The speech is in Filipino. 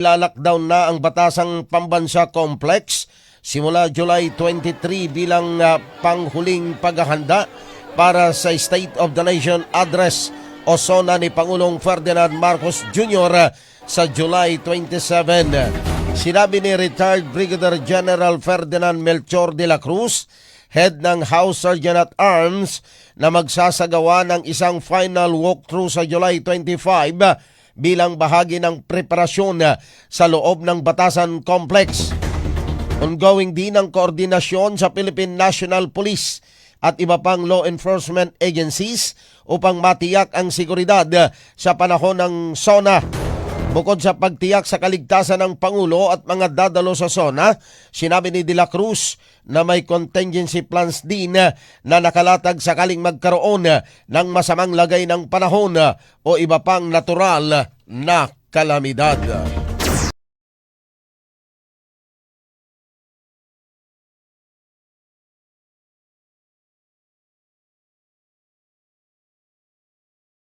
Lalakdown na ang Batasang Pambansa Complex simula July 23 bilang panghuling paghahanda para sa State of the Nation Address o SONA ni Pangulong Ferdinand Marcos Jr. sa July 27. Sinabi ni retired Brigadier General Ferdinand Melchor de la Cruz, head ng House Sergeant at Arms, na magsasagawa ng isang final walkthrough sa July 25 bilang bahagi ng preparasyon sa loob ng Batasan Complex. Ongoing din ang koordinasyon sa Philippine National Police at iba pang law enforcement agencies upang matiyak ang seguridad sa panahon ng SONA. Bukod sa pagtiyak sa kaligtasan ng Pangulo at mga dadalo sa SONA, sinabi ni De La Cruz na may contingency plans din na nakalatag sakaling magkaroon ng masamang lagay ng panahon o iba pang natural na kalamidad.